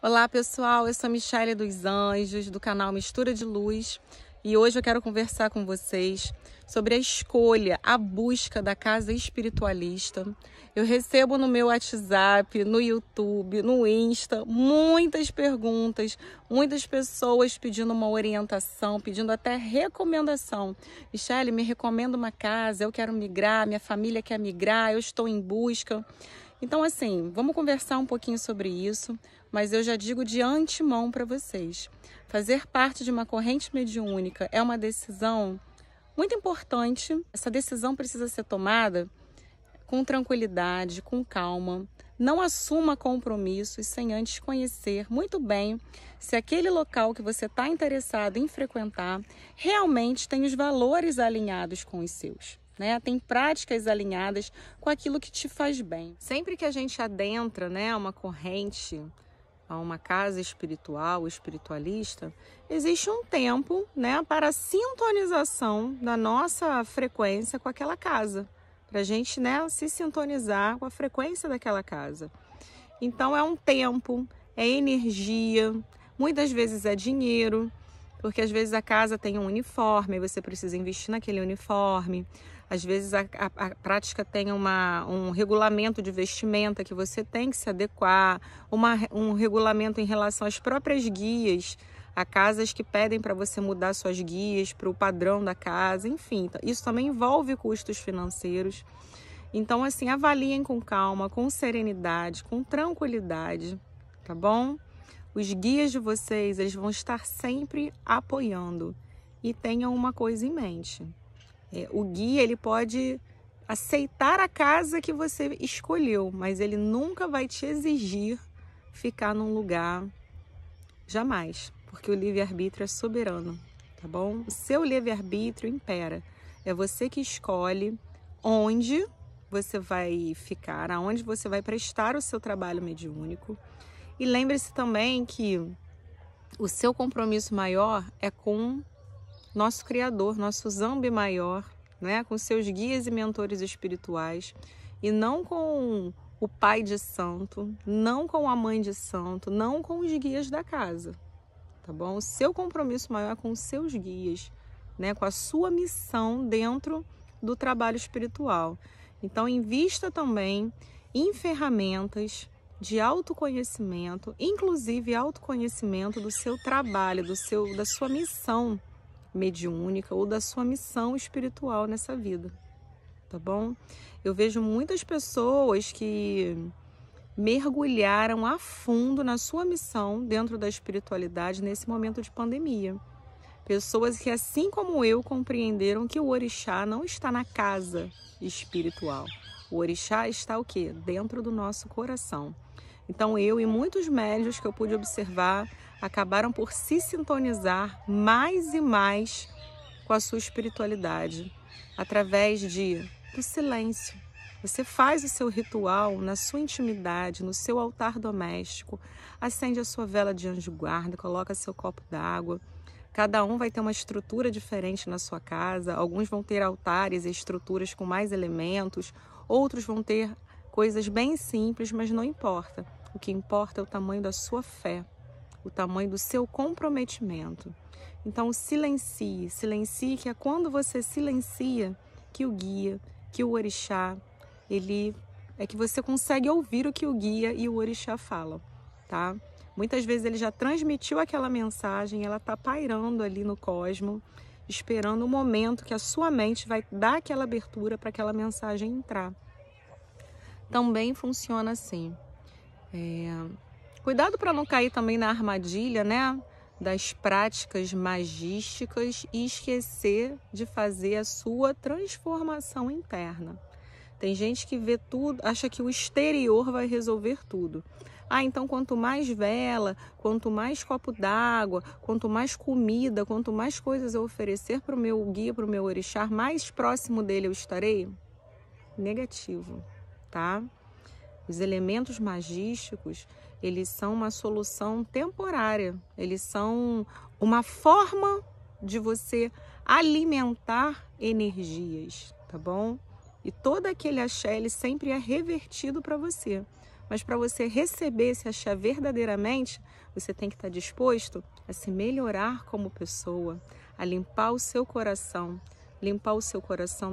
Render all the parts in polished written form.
Olá pessoal, eu sou a Michele dos Anjos, do canal Mistura de Luz, e hoje eu quero conversar com vocês sobre a escolha, a busca da casa espiritualista. Eu recebo no meu WhatsApp, no YouTube, no Insta, muitas perguntas, muitas pessoas pedindo uma orientação, pedindo até recomendação. Michele, me recomenda uma casa, eu quero migrar, minha família quer migrar, eu estou em busca. Então, assim, vamos conversar um pouquinho sobre isso, mas eu já digo de antemão para vocês. Fazer parte de uma corrente mediúnica é uma decisão muito importante. Essa decisão precisa ser tomada com tranquilidade, com calma. Não assuma compromissos sem antes conhecer muito bem se aquele local que você está interessado em frequentar realmente tem os valores alinhados com os seus. Tem práticas alinhadas com aquilo que te faz bem. Sempre que a gente adentra, uma corrente, a uma casa espiritual, espiritualista, existe um tempo, para a sintonização da nossa frequência com aquela casa, para a gente, se sintonizar com a frequência daquela casa. Então é um tempo, é energia, muitas vezes é dinheiro, porque às vezes a casa tem um uniforme, e você precisa investir naquele uniforme. Às vezes a prática tem um regulamento de vestimenta que você tem que se adequar, um regulamento em relação às próprias guias. Há casas que pedem para você mudar suas guias para o padrão da casa, enfim. Isso também envolve custos financeiros. Então, assim, avaliem com calma, com serenidade, com tranquilidade, tá bom? Os guias de vocês, eles vão estar sempre apoiando. E tenham uma coisa em mente. O guia, ele pode aceitar a casa que você escolheu, mas ele nunca vai te exigir ficar num lugar, jamais, porque o livre-arbítrio é soberano, tá bom? O seu livre-arbítrio impera. É você que escolhe onde você vai ficar, aonde você vai prestar o seu trabalho mediúnico. E lembre-se também que o seu compromisso maior é com nosso Criador, nosso Zambi maior, com seus guias e mentores espirituais, e não com o pai de santo, não com a mãe de santo, não com os guias da casa, tá bom? O seu compromisso maior é com os seus guias, com a sua missão dentro do trabalho espiritual. Então, invista também em ferramentas de autoconhecimento, inclusive autoconhecimento do seu trabalho, da sua missão mediúnica ou da sua missão espiritual nessa vida, tá bom? Eu vejo muitas pessoas que mergulharam a fundo na sua missão dentro da espiritualidade nesse momento de pandemia. Pessoas que, assim como eu, compreenderam que o orixá não está na casa espiritual. O orixá está o quê? Dentro do nosso coração. Então eu e muitos médiuns que eu pude observar acabaram por se sintonizar mais e mais com a sua espiritualidade, através do silêncio. Você faz o seu ritual na sua intimidade, no seu altar doméstico, acende a sua vela de anjo guarda, coloca seu copo d'água. Cada um vai ter uma estrutura diferente na sua casa, alguns vão ter altares e estruturas com mais elementos, outros vão ter coisas bem simples, mas não importa. O que importa é o tamanho da sua fé, o tamanho do seu comprometimento. Então silencie que é quando você silencia que o guia, que o orixá, é que você consegue ouvir o que o guia e o orixá falam, tá? Muitas vezes ele já transmitiu aquela mensagem, ela está pairando ali no cosmo, esperando o momento que a sua mente vai dar aquela abertura para aquela mensagem entrar. Também funciona assim. Cuidado para não cair também na armadilha, das práticas magísticas e esquecer de fazer a sua transformação interna. Tem gente que vê tudo, acha que o exterior vai resolver tudo. Então quanto mais vela, quanto mais copo d'água, quanto mais comida, quanto mais coisas eu oferecer para o meu guia, para o meu orixá, mais próximo dele eu estarei? Negativo, tá? Os elementos magísticos, eles são uma solução temporária, eles são uma forma de você alimentar energias, tá bom? E todo aquele axé, ele sempre é revertido para você. Mas para você receber esse axé verdadeiramente, você tem que estar disposto a se melhorar como pessoa, a limpar o seu coração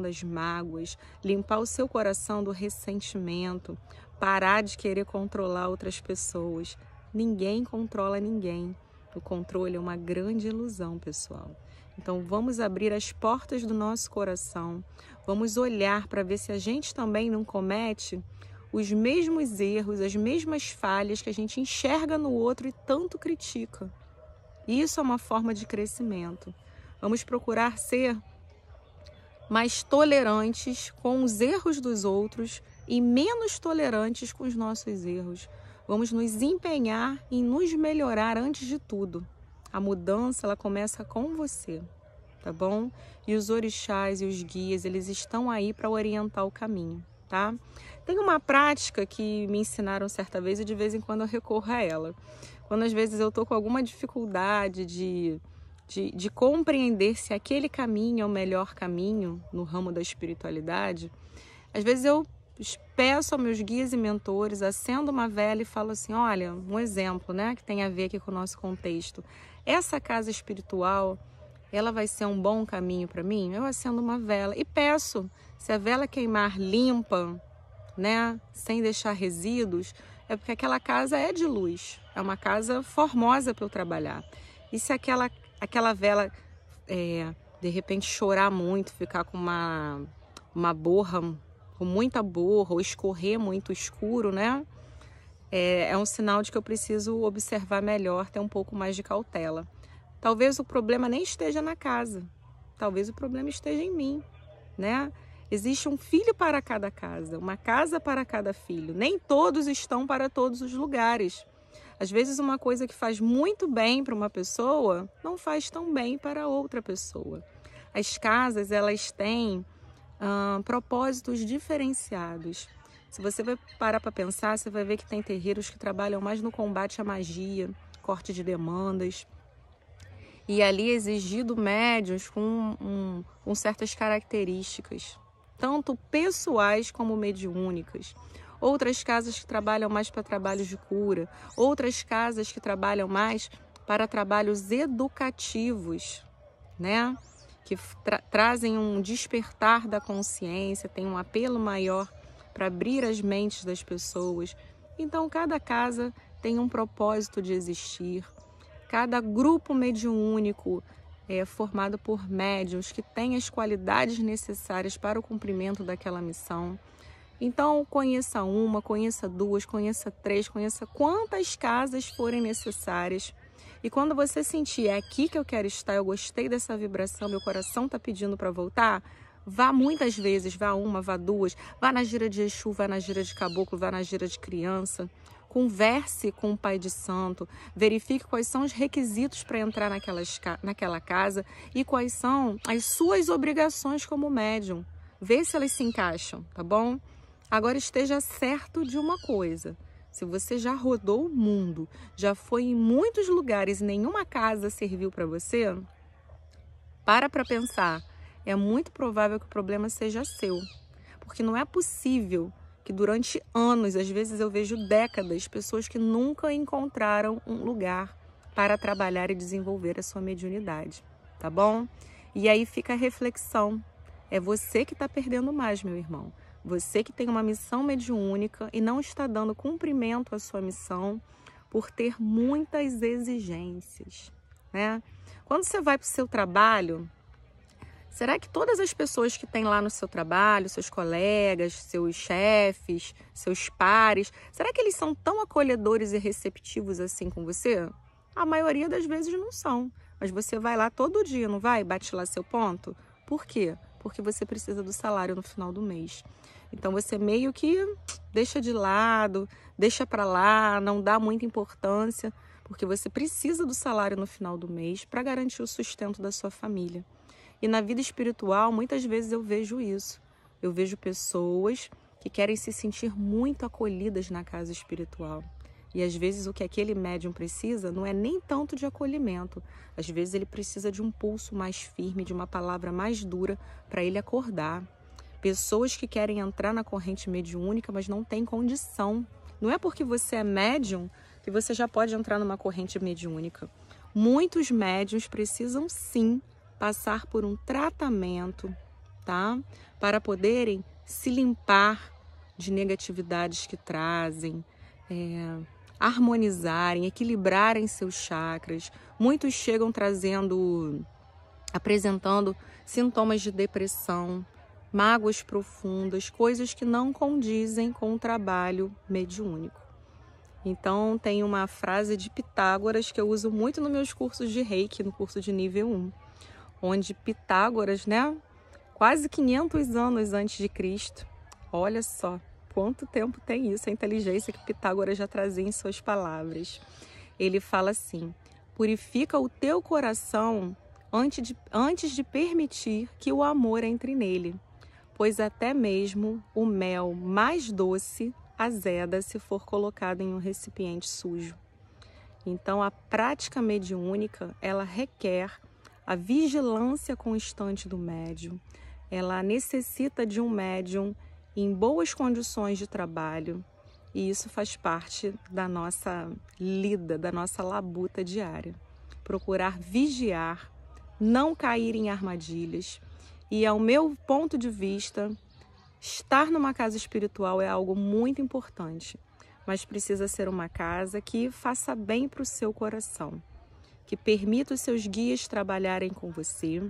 das mágoas, limpar o seu coração do ressentimento, parar de querer controlar outras pessoas. Ninguém controla ninguém. O controle é uma grande ilusão, pessoal. Então vamos abrir as portas do nosso coração, vamos olhar para ver se a gente também não comete os mesmos erros, as mesmas falhas que a gente enxerga no outro e tanto critica. Isso é uma forma de crescimento. Vamos procurar ser mais tolerantes com os erros dos outros e menos tolerantes com os nossos erros. Vamos nos empenhar em nos melhorar antes de tudo. A mudança, ela começa com você, tá bom? E os orixás e os guias, eles estão aí para orientar o caminho, tá? Tem uma prática que me ensinaram certa vez e de vez em quando eu recorro a ela. Quando às vezes eu tô com alguma dificuldade de compreender se aquele caminho é o melhor caminho no ramo da espiritualidade, às vezes eu peço aos meus guias e mentores, acendo uma vela e falo assim, olha, um exemplo, né, que tem a ver aqui com o nosso contexto. Essa casa espiritual, ela vai ser um bom caminho para mim? Eu acendo uma vela e peço, se a vela queimar limpa, né, sem deixar resíduos, é porque aquela casa é de luz, é uma casa formosa para eu trabalhar. E se aquela vela, de repente, chorar muito, ficar com uma borra, com muita borra, ou escorrer muito escuro, né? É um sinal de que eu preciso observar melhor, ter um pouco mais de cautela. Talvez o problema nem esteja na casa, talvez o problema esteja em mim, né? Existe um filho para cada casa, uma casa para cada filho. Nem todos estão para todos os lugares. Às vezes uma coisa que faz muito bem para uma pessoa, não faz tão bem para outra pessoa. As casas, elas têm propósitos diferenciados. Se você vai parar para pensar, você vai ver que tem terreiros que trabalham mais no combate à magia, corte de demandas. E ali é exigido médiuns com certas características, tanto pessoais como mediúnicas. Outras casas que trabalham mais para trabalhos de cura, outras casas que trabalham mais para trabalhos educativos, né? Que trazem um despertar da consciência, tem um apelo maior para abrir as mentes das pessoas. Então, cada casa tem um propósito de existir. Cada grupo mediúnico é formado por médiuns que têm as qualidades necessárias para o cumprimento daquela missão. Então, conheça uma, conheça duas, conheça três, conheça quantas casas forem necessárias. E quando você sentir, é aqui que eu quero estar, eu gostei dessa vibração, meu coração está pedindo para voltar, vá muitas vezes, vá uma, vá duas, vá na gira de Exu, vá na gira de caboclo, vá na gira de criança. Converse com o pai de santo, verifique quais são os requisitos para entrar naquela casa e quais são as suas obrigações como médium. Vê se elas se encaixam, tá bom? Agora esteja certo de uma coisa. Se você já rodou o mundo, já foi em muitos lugares e nenhuma casa serviu para você, para pensar. É muito provável que o problema seja seu. Porque não é possível que durante anos, às vezes eu vejo décadas, pessoas que nunca encontraram um lugar para trabalhar e desenvolver a sua mediunidade. Tá bom? E aí fica a reflexão. É você que está perdendo mais, meu irmão. Você que tem uma missão mediúnica e não está dando cumprimento à sua missão por ter muitas exigências, né? Quando você vai para o seu trabalho, será que todas as pessoas que tem lá no seu trabalho, seus colegas, seus chefes, seus pares, será que eles são tão acolhedores e receptivos assim com você? A maioria das vezes não são. Mas você vai lá todo dia, não vai? Bate lá seu ponto? Por quê? Porque você precisa do salário no final do mês. Então você meio que deixa de lado, deixa para lá, não dá muita importância, porque você precisa do salário no final do mês para garantir o sustento da sua família. E na vida espiritual, muitas vezes eu vejo isso. Eu vejo pessoas que querem se sentir muito acolhidas na casa espiritual. E às vezes o que aquele médium precisa não é nem tanto de acolhimento. Às vezes ele precisa de um pulso mais firme, de uma palavra mais dura para ele acordar. Pessoas que querem entrar na corrente mediúnica, mas não têm condição. Não é porque você é médium que você já pode entrar numa corrente mediúnica. Muitos médiuns precisam sim passar por um tratamento, tá? Para poderem se limpar de negatividades que trazem, harmonizarem, equilibrarem seus chakras. Muitos chegam apresentando sintomas de depressão, mágoas profundas, coisas que não condizem com o trabalho mediúnico. Então, tem uma frase de Pitágoras que eu uso muito nos meus cursos de Reiki, no curso de nível 1, onde Pitágoras, né, quase 500 anos antes de Cristo, olha só quanto tempo tem isso, a inteligência que Pitágoras já trazia em suas palavras. Ele fala assim: purifica o teu coração antes de permitir que o amor entre nele, pois até mesmo o mel mais doce azeda se for colocado em um recipiente sujo. Então, a prática mediúnica, ela requer a vigilância constante do médium. Ela necessita de um médium em boas condições de trabalho, e isso faz parte da nossa lida, da nossa labuta diária. Procurar vigiar, não cair em armadilhas. E, ao meu ponto de vista, estar numa casa espiritual é algo muito importante, mas precisa ser uma casa que faça bem para o seu coração, que permita os seus guias trabalharem com você,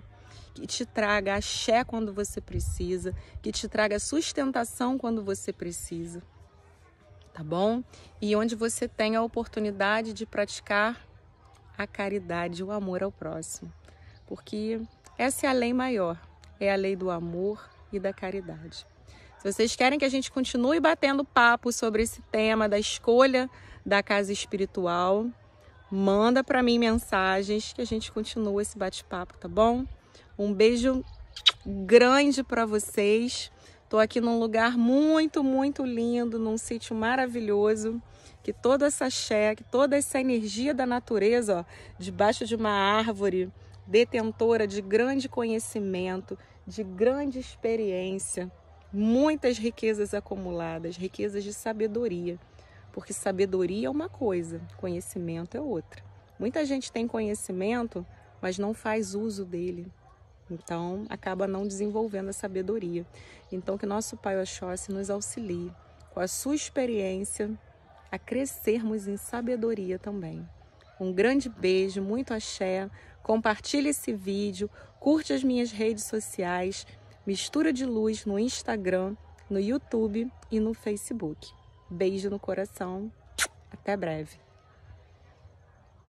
que te traga axé quando você precisa, que te traga sustentação quando você precisa, tá bom? E onde você tenha a oportunidade de praticar a caridade, o amor ao próximo, porque essa é a lei maior, é a lei do amor e da caridade. Se vocês querem que a gente continue batendo papo sobre esse tema da escolha da casa espiritual, manda para mim mensagens que a gente continua esse bate-papo, tá bom? Um beijo grande para vocês. Estou aqui num lugar muito, muito lindo, num sítio maravilhoso, que toda essa axé, que toda essa energia da natureza, ó, debaixo de uma árvore detentora de grande conhecimento, de grande experiência, muitas riquezas acumuladas, riquezas de sabedoria, porque sabedoria é uma coisa, conhecimento é outra. Muita gente tem conhecimento, mas não faz uso dele, então acaba não desenvolvendo a sabedoria. Então que nosso Pai Oxóssi nos auxilie, com a sua experiência, a crescermos em sabedoria também. Um grande beijo, muito axé, compartilhe esse vídeo, curte as minhas redes sociais, Mistura de Luz no Instagram, no YouTube e no Facebook. Beijo no coração, até breve.